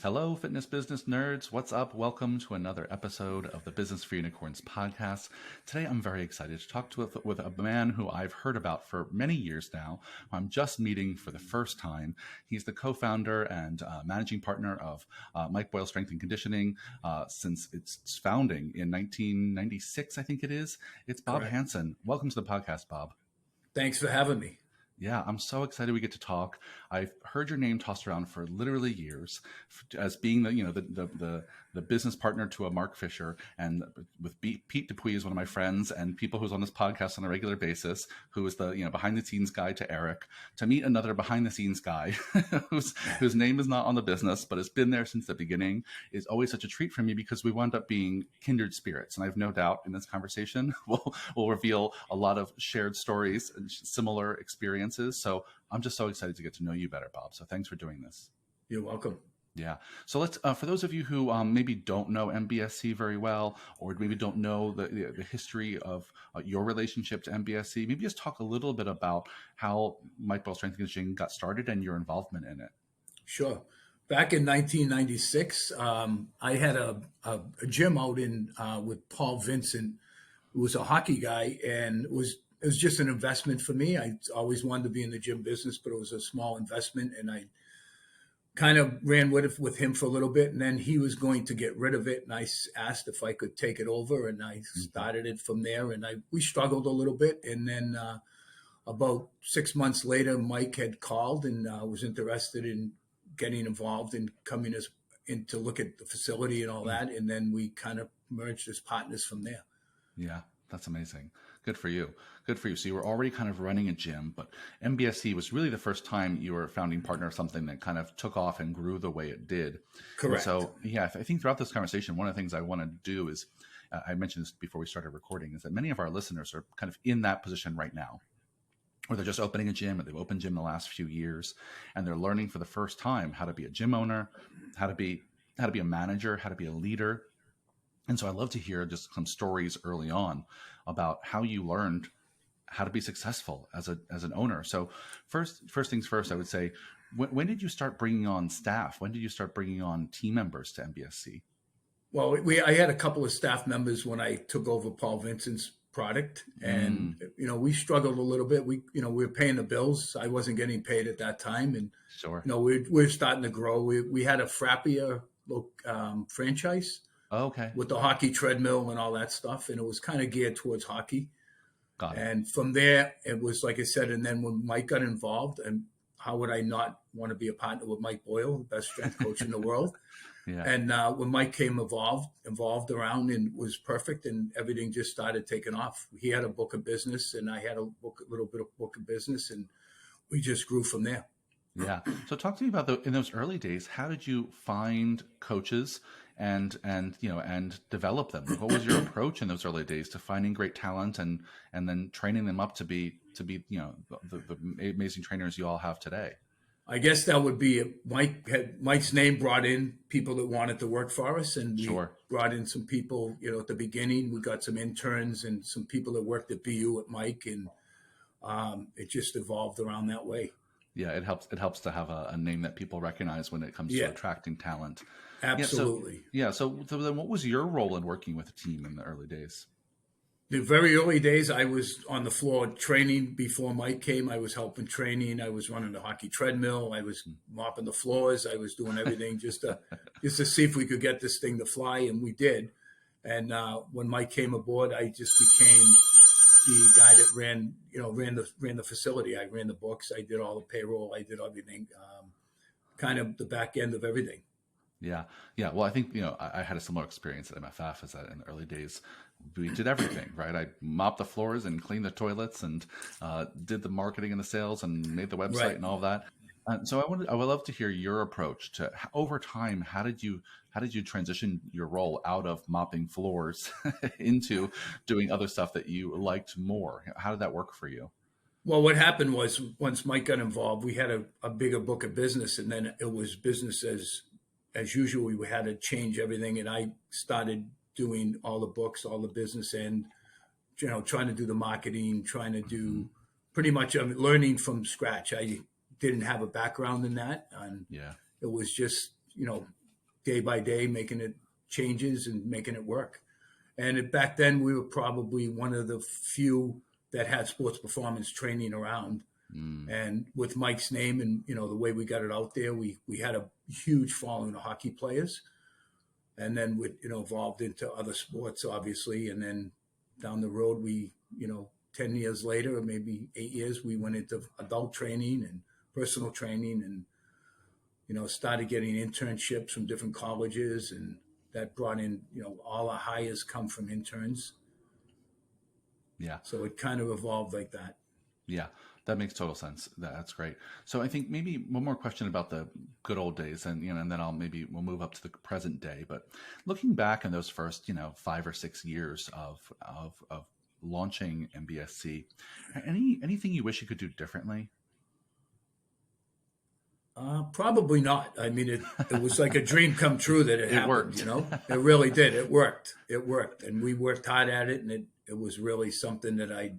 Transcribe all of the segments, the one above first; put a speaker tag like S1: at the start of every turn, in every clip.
S1: Hello, fitness business nerds. What's up? Welcome to another episode of the Business for Unicorns podcast. Today, I'm very excited to talk with a man who I've heard about for many years now. I'm just meeting for the first time. He's the co-founder and managing partner of Mike Boyle Strength and Conditioning since its founding in 1996, I think it is. It's Bob
S2: Correct.
S1: Hanson. Welcome to the podcast, Bob.
S2: Thanks for having me.
S1: Yeah, I'm so excited we get to talk. I've heard your name tossed around for literally years as being the business partner to a Mark Fisher, and with Pete Dupuis is one of my friends and people who's on this podcast on a regular basis, who is the behind the scenes guy to Eric. To meet another behind the scenes guy whose name is not on the business but has been there since the beginning is always such a treat for me, because we wound up being kindred spirits, and I have no doubt in this conversation we'll reveal a lot of shared stories and similar experiences. So I'm just so excited to get to know you better, Bob. So thanks for doing this.
S2: You're welcome.
S1: Yeah. So let's, for those of you who maybe don't know MBSC very well, or maybe don't know the history of your relationship to MBSC, maybe just talk a little bit about how Mike Boyle Strength and Conditioning got started and your involvement in it.
S2: Sure. Back in 1996, I had a gym out in with Paul Vincent, who was a hockey guy, and it was just an investment for me. I always wanted to be in the gym business, but it was a small investment, and I kind of ran with him for a little bit, and then he was going to get rid of it, and I asked if I could take it over, and I started it from there, and we struggled a little bit, and then about 6 months later, Mike had called and was interested in getting involved and coming in to look at the facility and all that, and then we kind of merged as partners from there.
S1: Yeah, that's amazing. Good for you. Good for you. So you were already kind of running a gym, but MBSC was really the first time you were a founding partner of something that kind of took off and grew the way it did.
S2: Correct.
S1: And so, yeah, I think throughout this conversation, one of the things I want to do is, I mentioned this before we started recording, is that many of our listeners are kind of in that position right now, or they're just opening a gym, or they've opened gym the last few years, and they're learning for the first time how to be a gym owner, how to be a manager, how to be a leader. And so I'd love to hear just some stories early on about how you learned how to be successful as an owner. So first things first, I would say, when did you start bringing on staff? When did you start bringing on team members to MBSC?
S2: Well, I had a couple of staff members when I took over Paul Vincent's product, and we struggled a little bit. We were paying the bills. I wasn't getting paid at that time, and
S1: sure,
S2: we're starting to grow. We had a Frappia franchise.
S1: Oh, okay.
S2: With the hockey treadmill and all that stuff, and it was kind of geared towards hockey.
S1: Got it.
S2: And from there, it was like I said. And then when Mike got involved, and how would I not want to be a partner with Mike Boyle, the best strength coach in the world?
S1: Yeah.
S2: And when Mike came involved around, and was perfect, and everything just started taking off. He had a book of business, and I had a little bit of book of business, and we just grew from there.
S1: Yeah. So talk to me about in those early days, how did you find coaches and develop them? What was your approach in those early days to finding great talent and then training them up to be the amazing trainers you all have today?
S2: I guess that would be Mike's name brought in people that wanted to work for us, and we brought in some people, at the beginning. We got some interns and some people that worked at BU at Mike, and it just evolved around that way.
S1: Yeah, it helps to have a name that people recognize when it comes to attracting talent.
S2: Absolutely.
S1: So then what was your role in working with a team in the early days?
S2: The very early days, I was on the floor training. Before Mike came, I was helping training. I was running the hockey treadmill. I was mopping the floors. I was doing everything just to see if we could get this thing to fly, and we did. And when Mike came aboard, I just became the guy that ran the facility. I ran the books. I did all the payroll. I did everything, kind of the back end of everything.
S1: Yeah. Well, I think, I had a similar experience at MFF, is that in the early days, we did everything, right? I mopped the floors and cleaned the toilets and did the marketing and the sales and made the website and all that. So I would love to hear your approach to, over time, how did you transition your role out of mopping floors into doing other stuff that you liked more? How did that work for you?
S2: Well, what happened was, once Mike got involved, we had a bigger book of business, and then it was business as usual. We had to change everything, and I started doing all the books, all the business end, trying to do the marketing, trying to do pretty much learning from scratch. I didn't have a background in that, and it was just day by day, making it changes and making it work. And back then, we were probably one of the few that had sports performance training around.
S1: Mm.
S2: And with Mike's name and the way we got it out there, we had a huge following of hockey players, and then we evolved into other sports, obviously, and then down the road, we 10 years later, or maybe 8 years, we went into adult training and personal training, and started getting internships from different colleges, and that brought in all our hires come from interns.
S1: Yeah.
S2: So it kind of evolved like that.
S1: Yeah, that makes total sense. That's great. So I think maybe one more question about the good old days, and and then we'll move up to the present day. But looking back in those first 5 or 6 years of launching MBSC, anything you wish you could do differently?
S2: Probably not. I mean, it was like a dream come true that it happened.
S1: Worked.
S2: It really did. It worked. It worked, and we worked hard at it, and it was really something that I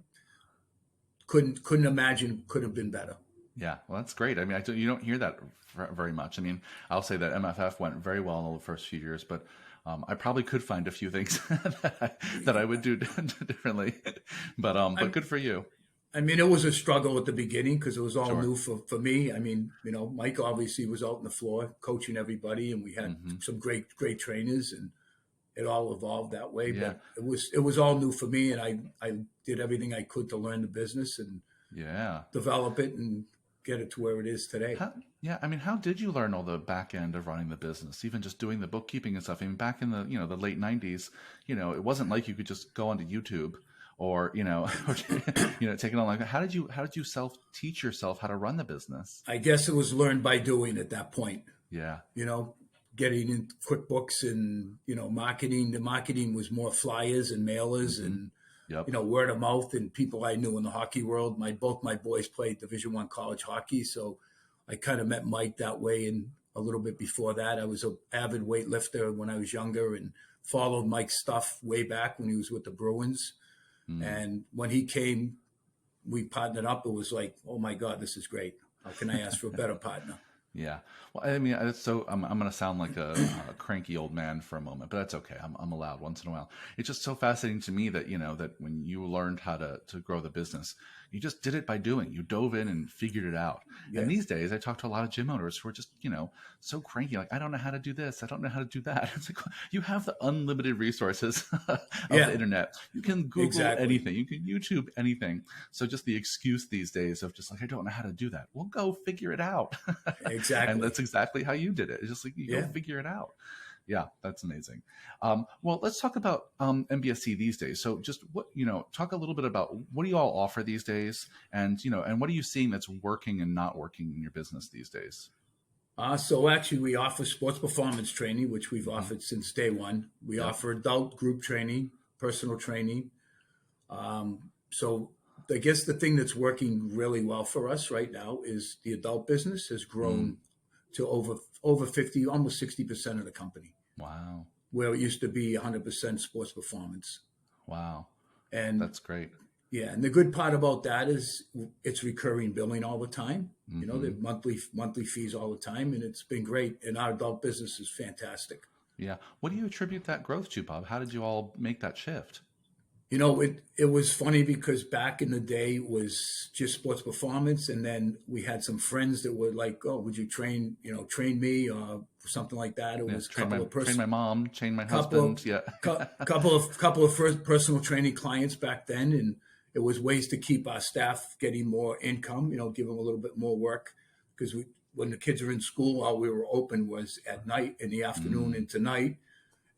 S2: couldn't imagine could have been better.
S1: Yeah, well, that's great. I mean, you don't hear that very much. I mean, I'll say that MFF went very well in the first few years, but I probably could find a few things that I would do differently. But good for you.
S2: I mean, it was a struggle at the beginning because it was all
S1: Sure.
S2: new for me. I mean, Mike obviously was out on the floor coaching everybody, and we had some great trainers, and it all evolved that way.
S1: Yeah.
S2: But it was all new for me, and I did everything I could to learn the business and develop it and get it to where it is today.
S1: I mean, how did you learn all the back end of running the business, even just doing the bookkeeping and stuff? I mean, back in the the late 90s, it wasn't like you could just go onto YouTube or take it on like. How did you self teach yourself how to run the business?
S2: I guess it was learned by doing at that point.
S1: Yeah.
S2: Getting in QuickBooks and marketing. The marketing was more flyers and mailers and word of mouth and people I knew in the hockey world. Both my boys played Division I college hockey, so I kind of met Mike that way. And a little bit before that, I was an avid weightlifter when I was younger and followed Mike's stuff way back when he was with the Bruins. And when he came, we partnered up. It was like, oh my God, this is great. How can I ask for a better partner?
S1: Yeah. Well, I mean, I'm going to sound like a cranky old man for a moment, but that's okay. I'm allowed once in a while. It's just so fascinating to me that, that when you learned how to grow the business, you just did it by doing. You dove in and figured it out. Yeah. And these days I talk to a lot of gym owners who are just, so cranky. Like, I don't know how to do this. I don't know how to do that. It's like, you have the unlimited resources of the internet. You can Google anything. You can YouTube anything. So just the excuse these days of just like, I don't know how to do that. Well, go figure it out.
S2: Exactly.
S1: And that's exactly how you did it. It's just like, you go figure it out. Yeah, that's amazing. Well, let's talk about MBSC these days. So just talk a little bit about what do you all offer these days, and and what are you seeing that's working and not working in your business these days?
S2: So actually, we offer sports performance training, which we've offered since day one. We offer adult group training, personal training. So I guess the thing that's working really well for us right now is the adult business has grown to over 50, almost 60% of the company.
S1: Wow.
S2: Where it used to be 100% sports performance.
S1: Wow.
S2: And
S1: that's great.
S2: Yeah. And the good part about that is it's recurring billing all the time. The monthly fees all the time. And it's been great. And our adult business is fantastic.
S1: Yeah. What do you attribute that growth to, Bob? How did you all make that shift?
S2: It was funny because back in the day it was just sports performance, and then we had some friends that were like, "Oh, would you train me or something like that?" It was
S1: train my mom, train my husband,
S2: couple of first personal training clients back then, and it was ways to keep our staff getting more income. Give them a little bit more work because when the kids are in school, all we were open was at night, in the afternoon into night.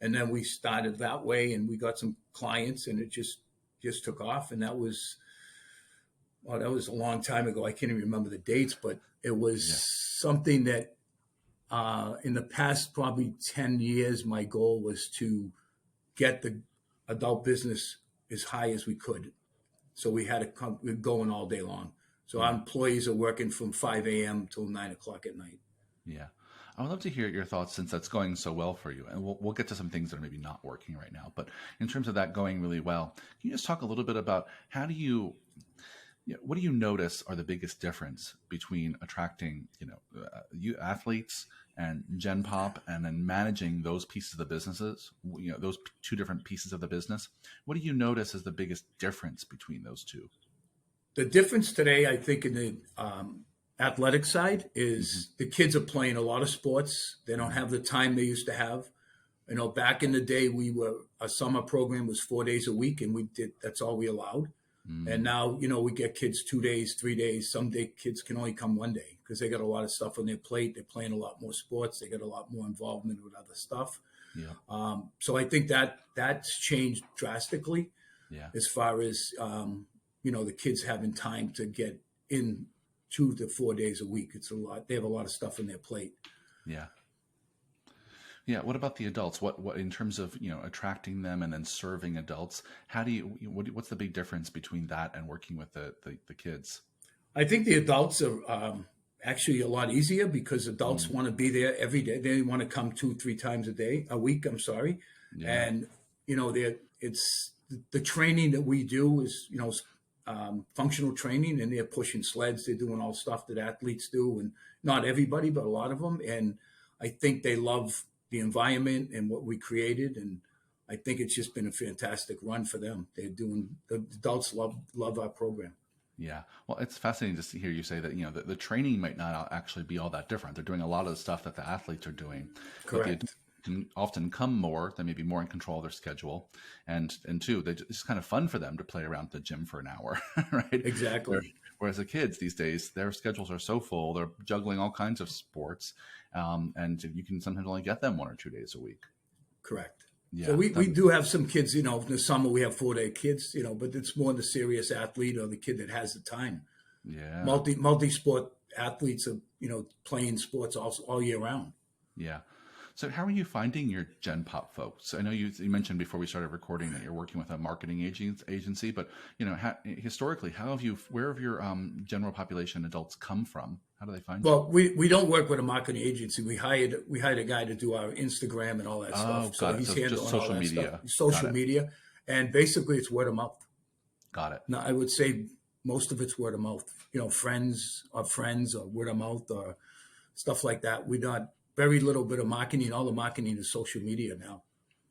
S2: And then we started that way, and we got some clients, and it just took off. And that was a long time ago. I can't even remember the dates, but it was something that in the past probably 10 years, my goal was to get the adult business as high as we could. So we had to come going all day long. So our employees are working from 5 a.m. till 9 o'clock at night.
S1: Yeah. I would love to hear your thoughts since that's going so well for you. And we'll get to some things that are maybe not working right now. But in terms of that going really well, can you just talk a little bit about how do you Yeah, what do you notice are the biggest difference between attracting, you athletes and Gen Pop, and then managing those pieces of the businesses, those two different pieces of the business? What do you notice as the biggest difference between those two?
S2: The difference today, I think, in the athletic side
S1: Hmm.
S2: is the kids are playing a lot of sports. They don't
S1: Hmm.
S2: have the time they used to have. Back in the day, our summer program was 4 days a week, and that's all we allowed. And
S1: Mm.
S2: now, we get kids 2 days, 3 days. Some day kids can only come one day because they got a lot of stuff on their plate. They're playing a lot more sports. They got a lot more involvement with other stuff.
S1: Yeah.
S2: So I think that's changed drastically
S1: Yeah.
S2: as far as the kids having time to get in 2 to 4 days a week. It's a lot. They have a lot of stuff on their plate.
S1: Yeah. Yeah. What about the adults? What in terms of, attracting them and then serving adults? How do what's the big difference between that and working with the kids?
S2: I think the adults are actually a lot easier because adults
S1: Mm.
S2: want to be there every day. They want to come 2, 3 times a week. I'm sorry,
S1: Yeah.
S2: and it's the training that we do is functional training, and they're pushing sleds. They're doing all stuff that athletes do, and not everybody, but a lot of them. And I think they love the environment and what we created, and I think it's just been a fantastic run for them. The adults love our program.
S1: Yeah. Well, it's fascinating to hear you say that, the training might not actually be all that different. They're doing a lot of the stuff that the athletes are doing, but the adults
S2: Correct.
S1: can often come more, they may be more in control of their schedule. And two, it's kind of fun for them to play around the gym for an hour, right? Where-
S2: Exactly.
S1: Whereas the kids these days, their schedules are so full, they're juggling all kinds of sports. And you can sometimes only get them 1 or 2 days a week.
S2: Correct. So
S1: Yeah.
S2: we do have some kids, in the summer we have 4 day kids, but it's more the serious athlete or the kid that has the time.
S1: Yeah.
S2: Multi sport athletes are, playing sports all year round.
S1: Yeah. So how are you finding your Gen Pop folks? I know you mentioned before we started recording that you're working with a marketing agency, but historically, where have your general population adults come from? How do they find you?
S2: Well, we don't work with a marketing agency. We hired a guy to do our Instagram and all that
S1: Oh,
S2: stuff. So
S1: got it.
S2: he's
S1: So just
S2: handling all
S1: social
S2: that stuff,
S1: media. Got
S2: social
S1: it.
S2: media, and basically it's word of mouth.
S1: Got it.
S2: Now I would say most of it's word of mouth. Friends or word of mouth or stuff like that. We not very little bit of marketing. All the marketing is social media now.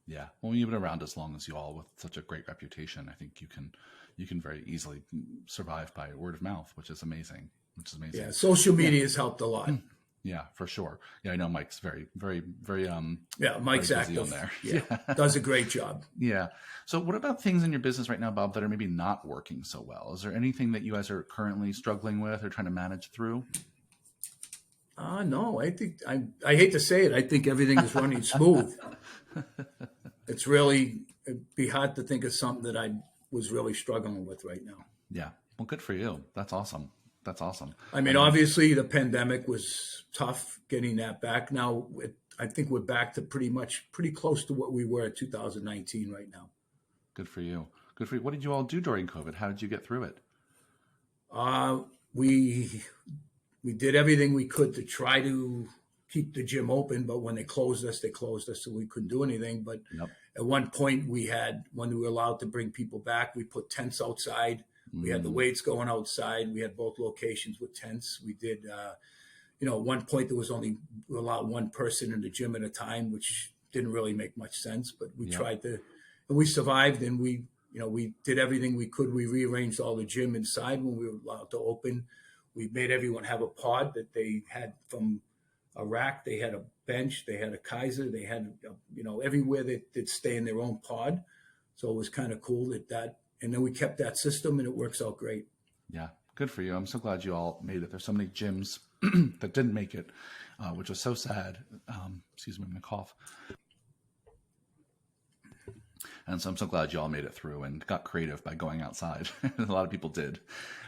S1: Yeah. Well, you've been around as long as you all with such a great reputation. I think you can very easily survive by word of mouth, which is amazing. Which is
S2: Yeah,
S1: amazing.
S2: social
S1: Yeah.
S2: media has helped a lot.
S1: Yeah, for sure. Yeah, I know Mike's very, very, very,
S2: Yeah,
S1: very
S2: Mike's
S1: busy on
S2: active.
S1: there.
S2: Yeah,
S1: Yeah.
S2: does a great job.
S1: Yeah. So, what about things in your business right now, Bob, that are maybe not working so well? Is there anything that you guys are currently struggling with or trying to manage through?
S2: No, I think I hate to say it. I think everything is running smooth. It'd be hard to think of something that I was really struggling with right now.
S1: Yeah. Well, good for you. That's awesome. That's awesome.
S2: I
S1: I
S2: mean,
S1: mean,
S2: obviously the pandemic was tough getting that back. Now, I think we're back to pretty close to what we were in 2019 right now.
S1: good for you. Good for you. What did you all do during COVID? How did you get through it?
S2: Uh, we we did everything we could to try to keep the gym open, but when they closed us, so we couldn't do anything. But
S1: Yep.
S2: at one point, when we were allowed to bring people back, we put tents outside. We had the
S1: Mm,
S2: weights going outside. We had both locations with tents. We did, at one point, there was only we allowed one person in the gym at a time, which didn't really make much sense. But we
S1: yep.
S2: tried to, and we survived, and we did everything we could. We rearranged all the gym inside when we were allowed to open. We made everyone have a pod that they had from a rack. They had a bench. They had a Kaiser. They had, everywhere they'd stay in their own pod. So it was kind of cool and then we kept that system and it works out great.
S1: Yeah. Good for you. I'm so glad you all made it. There's so many gyms that didn't make it, which was so sad. Excuse me, I'm going to cough. And so I'm so glad you all made it through and got creative by going outside. A lot of people did.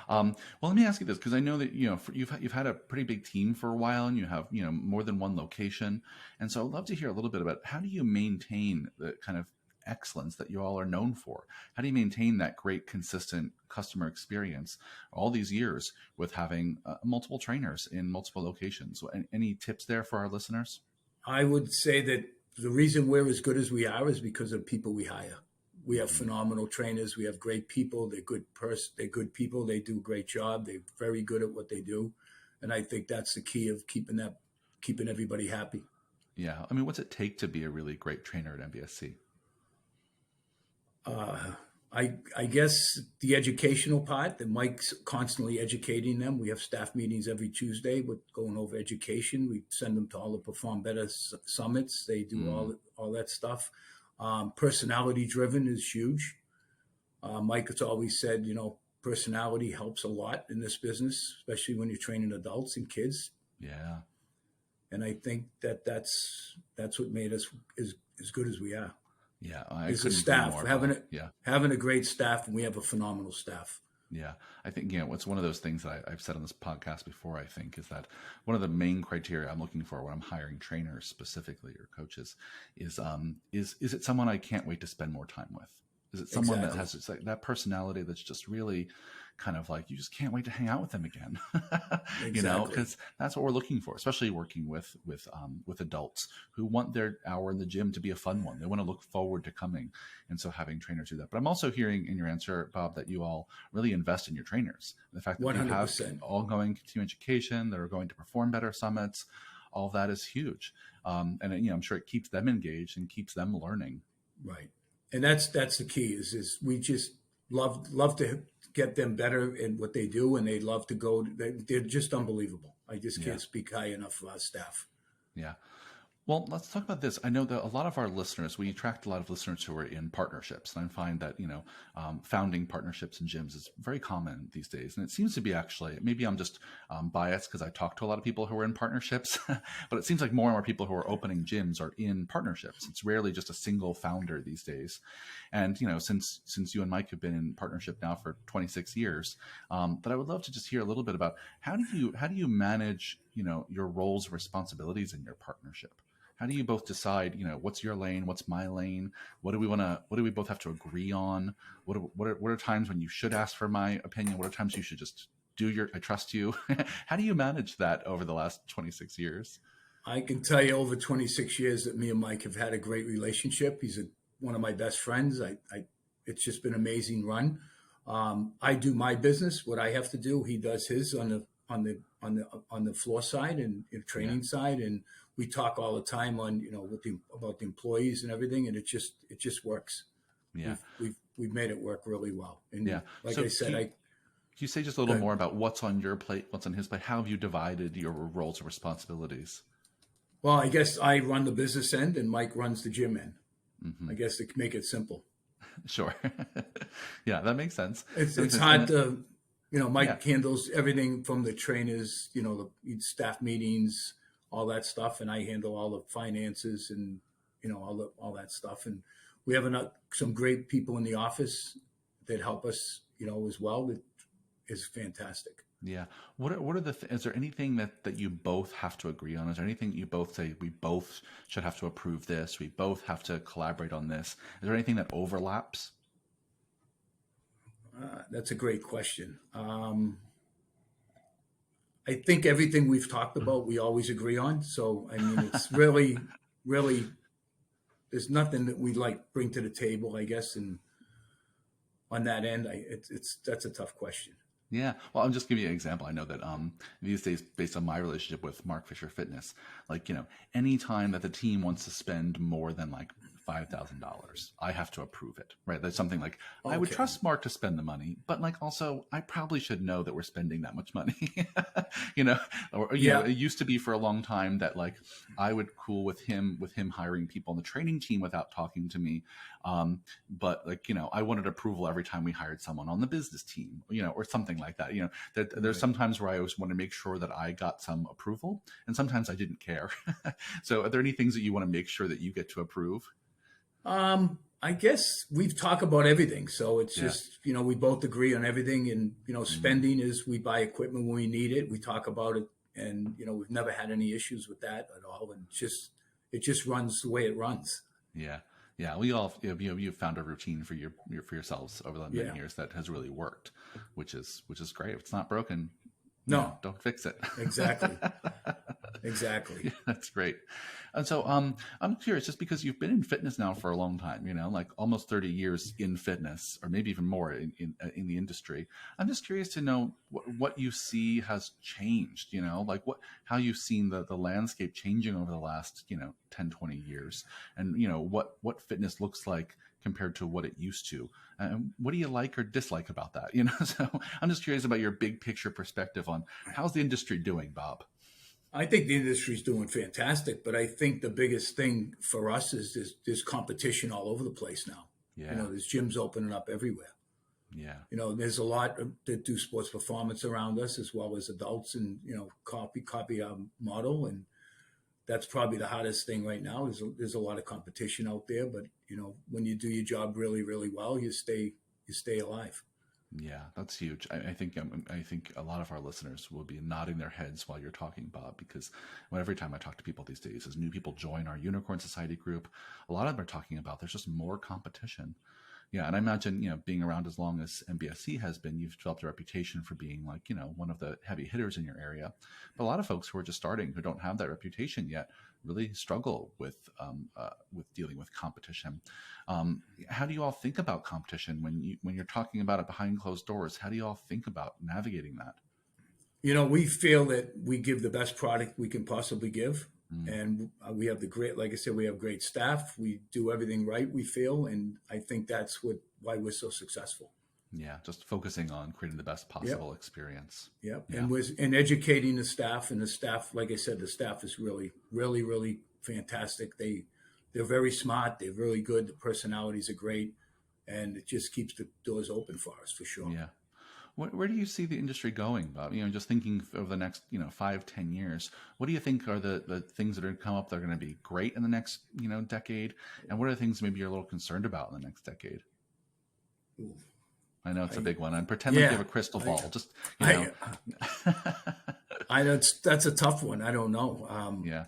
S1: Well, let me ask you this, because I know that you've had a pretty big team for a while, and you have more than one location, and so I'd love to hear a little bit about how do you maintain the kind of excellence that you all are known for? How do you maintain that great, consistent customer experience all these years with having multiple trainers in multiple locations? So any tips there for our listeners?
S2: I would say that the reason we're as good as we are is because of people we hire. We have phenomenal trainers. We have great people. They're They're good people. They do a great job. They're very good at what they do, and I think that's the key of keeping everybody happy.
S1: Yeah. I mean, what's it take to be a really great trainer at MBSC?
S2: Uh, I guess the educational part, that Mike's constantly educating them. We have staff meetings every Tuesday with going over education. We send them to all the Perform Better summits. They do all that stuff. Personality driven is huge. Mike has always said, personality helps a lot in this business, especially when you're training adults and kids.
S1: Yeah.
S2: And I think that's what made us as good as we are.
S1: Yeah. I
S2: Is the
S1: couldn't agree
S2: staff
S1: more. Yeah.
S2: having a great staff, and we have a phenomenal staff.
S1: Yeah, I think it's one of those things that I've said on this podcast before. I think is that one of the main criteria I'm looking for when I'm hiring trainers specifically or coaches is it someone I can't wait to spend more time with? Is it someone that has that personality that's just really kind of like you just can't wait to hang out with them again? Because that's what we're looking for, especially working with adults who want their hour in the gym to be a fun one. They want to look forward to coming, and so having trainers do that. But I'm also hearing in your answer, Bob, that you all really invest in your trainers. The fact that
S2: 100%.
S1: you have all going continuing education, that are going to Perform Better summits, all of that is huge, and I'm sure it keeps them engaged and keeps them learning.
S2: Right. And that's the key is we just love to get them better in what they do, and they love to go. They're just unbelievable. I just can't speak high enough for our staff.
S1: Yeah. Well, let's talk about this. I know that a lot of our listeners, we attract a lot of listeners who are in partnerships. And I find that, founding partnerships in gyms is very common these days. And it seems to be actually, maybe I'm just biased because I talk to a lot of people who are in partnerships, but it seems like more and more people who are opening gyms are in partnerships. It's rarely just a single founder these days. And, since you and Mike have been in partnership now for 26 years, but I would love to just hear a little bit about how do you manage, your roles and responsibilities in your partnership? How do you both decide, what's your lane, what's my lane? What do we both have to agree on? What are times when you should ask for my opinion? What are times you should just do I trust you? How do you manage that over the last 26 years?
S2: I can tell you over 26 years that me and Mike have had a great relationship. He's one of my best friends. It's just been an amazing run. I do my business, what I have to do. He does his on the floor side and training side, and we talk all the time on about the employees and everything, and it just works.
S1: Yeah,
S2: we've made it work really well. And like
S1: so
S2: I said,
S1: can you say just a little more about what's on your plate, what's on his plate? How have you divided your roles and responsibilities?
S2: Well, I guess I run the business end and Mike runs the gym end.
S1: Mm-hmm.
S2: I guess to make it simple.
S1: Sure. Yeah, that makes sense.
S2: It's hard to, Mike handles everything from the trainers, the staff meetings, all that stuff, and I handle all the finances and all that stuff. And we have some great people in the office that help us, as well. That is fantastic.
S1: Yeah. What are is there anything that you both have to agree on? Is there anything you both say we both should have to approve this? We both have to collaborate on this. Is there anything that overlaps?
S2: That's a great question. I think everything we've talked about, we always agree on. So, I mean, it's really, there's nothing that we bring to the table, I guess. And on that end, that's a tough question.
S1: Yeah. Well, I'll just give you an example. I know that these days, based on my relationship with Mark Fisher Fitness, any time that the team wants to spend more than $5,000, I have to approve it, right? That's something I would trust Mark to spend the money, but also I probably should know that we're spending that much money, it used to be for a long time that I would cool with him hiring people on the training team without talking to me. But I wanted approval every time we hired someone on the business team, or something like that. There's sometimes where I always want to make sure that I got some approval, and sometimes I didn't care. So are there any things that you want to make sure that you get to approve?
S2: I guess we've talked about everything. So it's just, we both agree on everything, and, spending is we buy equipment when we need it. We talk about it, and, we've never had any issues with that at all. And it just runs the way it runs.
S1: Yeah. Yeah. We all, you've found a routine for yourselves over the many years that has really worked, which is great. If it's not broken,
S2: no,
S1: don't fix it.
S2: Exactly. Exactly.
S1: Yeah, that's great. And so I'm curious, just because you've been in fitness now for a long time, like almost 30 years in fitness, or maybe even more in the industry. I'm just curious to know what you see has changed, like how you've seen the landscape changing over the last, 10, 20 years, and, what fitness looks like compared to what it used to. And what do you like or dislike about that? So I'm just curious about your big picture perspective on how's the industry doing, Bob?
S2: I think the industry's doing fantastic, but I think the biggest thing for us is there's competition all over the place now.
S1: Yeah.
S2: There's gyms opening up everywhere.
S1: Yeah.
S2: There's a lot that do sports performance around us as well as adults, and copy our model, and that's probably the hardest thing right now. There's a lot of competition out there, but when you do your job really, really well, you stay alive.
S1: Yeah, that's huge. I think a lot of our listeners will be nodding their heads while you're talking, Bob, because every time I talk to people these days, as new people join our Unicorn Society group, a lot of them are talking about there's just more competition. Yeah, and I imagine, being around as long as MBSC has been, you've developed a reputation for being like, one of the heavy hitters in your area. But a lot of folks who are just starting, who don't have that reputation yet, really struggle with dealing with competition. How do you all think about competition when you're talking about it behind closed doors? How do you all think about navigating that?
S2: We feel that we give the best product we can possibly give.
S1: Mm,
S2: And we have like I said, we have great staff. We do everything right, we feel. And I think that's why we're so successful.
S1: yeah, just focusing on creating the best
S2: Yep.
S1: possible experience.
S2: Yep.
S1: Yeah.
S2: And educating the staff. And the staff, like I said, the staff is really, really, really fantastic. They're very smart. They're really good. The personalities are great. And it just keeps the doors open for us, for sure.
S1: Yeah. Where do you see the industry going, Bob? Just thinking over the next, 5, 10 years, what do you think are the things that are going to come up that are going to be great in the next, decade? And what are the things maybe you're a little concerned about in the next decade?
S2: Ooh.
S1: I know it's a big one. And pretend like you
S2: Yeah.
S1: have a crystal ball. Just,
S2: That's a tough one. I don't know.
S1: Yeah.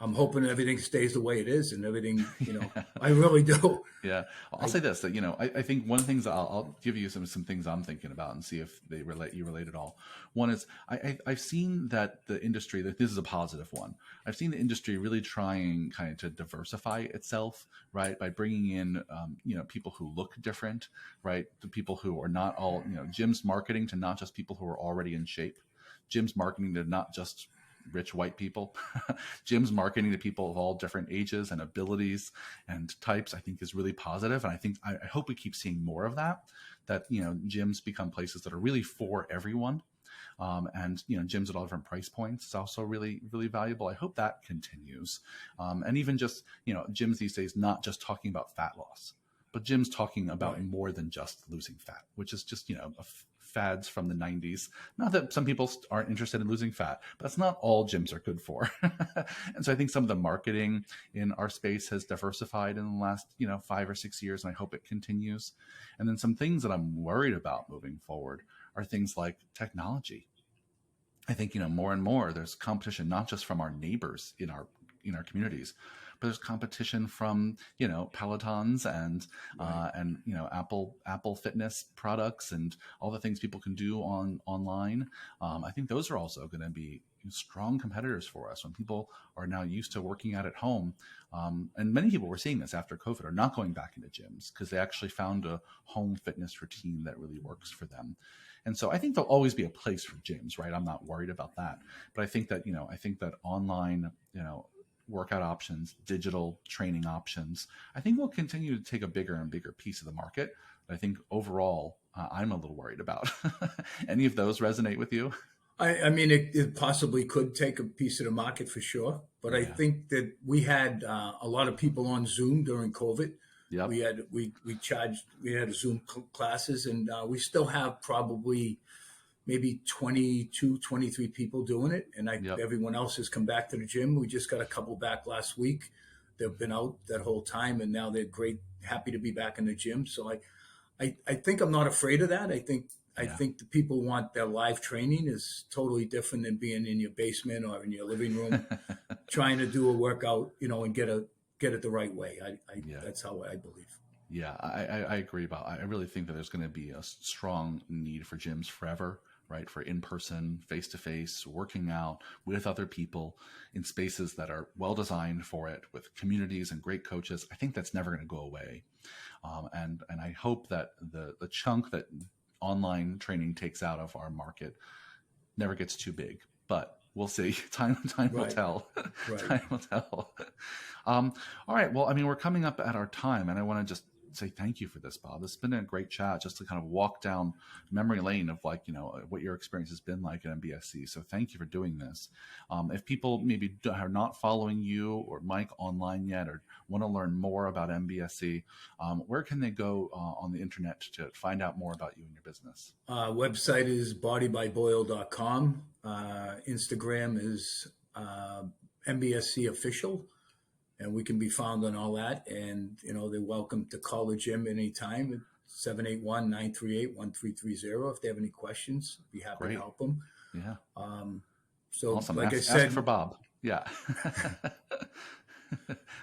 S2: I'm hoping everything stays the way it is, and everything,
S1: Yeah.
S2: I really do.
S1: Yeah, I'll say this, that I think one of the things that I'll give you some things I'm thinking about and see if you relate at all. One is I've seen that the industry, that this is a positive one. I've seen the industry really trying kind of to diversify itself, right, by bringing in people who look different, right, the people who are not all gyms marketing to not just people who are already in shape, gyms marketing to not just rich white people. Gyms marketing to people of all different ages and abilities and types, I think, is really positive. And I hope we keep seeing more of that gyms become places that are really for everyone. And gyms at all different price points is also really, really valuable. I hope that continues. And even just gyms these days not just talking about fat loss, but gyms talking about
S2: Right.
S1: more than just losing fat, which is just fads from the 90s. Not that some people aren't interested in losing fat, but that's not all gyms are good for. And so I think some of the marketing in our space has diversified in the last 5 or 6 years, and I hope it continues. And then some things that I'm worried about moving forward are things like technology. I think more and more there's competition, not just from our neighbors in our communities, but there's competition from Pelotons and
S2: Right.
S1: Apple Fitness products and all the things people can do online. I think those are also going to be strong competitors for us when people are now used to working out at home. And many people, we're seeing this after COVID, are not going back into gyms because they actually found a home fitness routine that really works for them. And so I think there'll always be a place for gyms, right? I'm not worried about that. But I think that, online, workout options, digital training options, I think will continue to take a bigger and bigger piece of the market. But I think overall, I'm a little worried about. Any of those resonate with you?
S2: I mean, it possibly could take a piece of the market for sure, but I
S1: Yeah.
S2: think that we had a lot of people on Zoom during COVID.
S1: Yep.
S2: We had Zoom classes, and we still have probably maybe 22, 23 people doing it, and
S1: Yep.
S2: everyone else has come back to the gym. We just got a couple back last week. They've been out that whole time, and now they're great, happy to be back in the gym. So I think I'm not afraid of that. I
S1: Yeah.
S2: think the people want their live training is totally different than being in your basement or in your living room trying to do a workout, and get it the right way.
S1: Yeah.
S2: That's how I believe.
S1: Yeah, I agree about. I really think that there's going to be a strong need for gyms forever, right? For in-person, face-to-face, working out with other people in spaces that are well designed for it, with communities and great coaches. I think that's never going to go away. And I hope that the chunk that online training takes out of our market never gets too big, but we'll see. Time will tell.
S2: Right.
S1: Time will tell. All right. Well, I mean, we're coming up at our time, and I want to just say thank you for this, Bob. It's been a great chat, just to kind of walk down memory lane of, like, what your experience has been like at MBSC. So thank you for doing this. If people maybe are not following you or Mike online yet, or want to learn more about MBSC, where can they go on the internet to find out more about you and your business?
S2: Website is bodybyboyle.com. Instagram is MBSC official. And we can be found on all that. And, they're welcome to call the gym anytime at 781-938-1330. If they have any questions, I'd be happy to help them.
S1: Yeah.
S2: So
S1: awesome.
S2: like I said,
S1: ask for Bob. Yeah.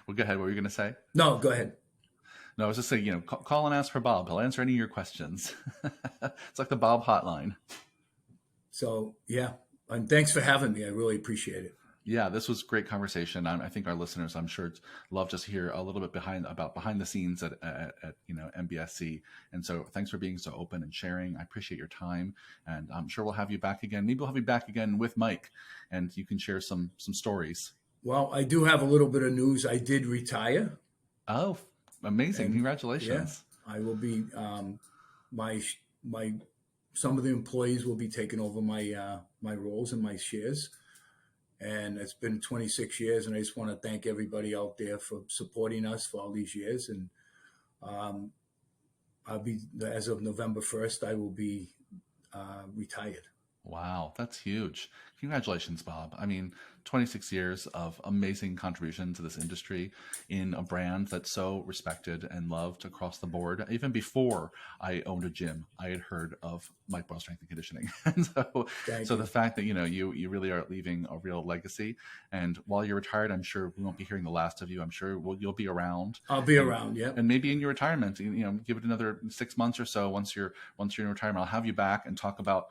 S1: Well, go ahead. What were you going to say?
S2: No, go ahead.
S1: No, I was just saying, call and ask for Bob. He'll answer any of your questions. It's like the Bob hotline.
S2: So, yeah. And thanks for having me. I really appreciate it.
S1: Yeah, this was great conversation. I think our listeners, I'm sure, love just to hear a little bit behind the scenes at MBSC. And so, thanks for being so open and sharing. I appreciate your time, and I'm sure we'll have you back again. Maybe we'll have you back again with Mike, and you can share some stories.
S2: Well, I do have a little bit of news. I did retire.
S1: Oh, amazing! And congratulations.
S2: Yeah, I will be. Some of the employees will be taking over my roles and my shares. And it's been 26 years, and I just want to thank everybody out there for supporting us for all these years. And I'll be, as of November 1st, I will be retired.
S1: Wow, that's huge. Congratulations, Bob. I mean, 26 years of amazing contribution to this industry in a brand that's so respected and loved across the board. Even before I owned a gym, I had heard of Mike Boyle Strength and Conditioning. And so the fact that, you really are leaving a real legacy. And while you're retired, I'm sure we won't be hearing the last of you. I'm sure you'll be around.
S2: I'll be around, yeah.
S1: And maybe in your retirement, give it another 6 months or so. Once you're in retirement, I'll have you back and talk about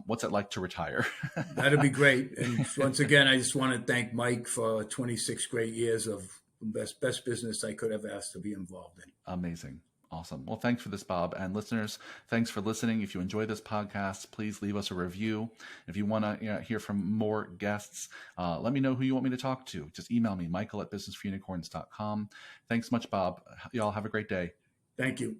S1: what's it like to retire.
S2: That'd be great. And once again, I just want to thank Mike for 26 great years of best business I could have asked to be involved in.
S1: Amazing. Awesome. Well, thanks for this, Bob. And listeners, thanks for listening. If you enjoy this podcast, please leave us a review. If you want to hear from more guests, let me know who you want me to talk to. Just email me, michael@businessforunicorns.com. Thanks much, Bob. Y'all have a great day.
S2: Thank you.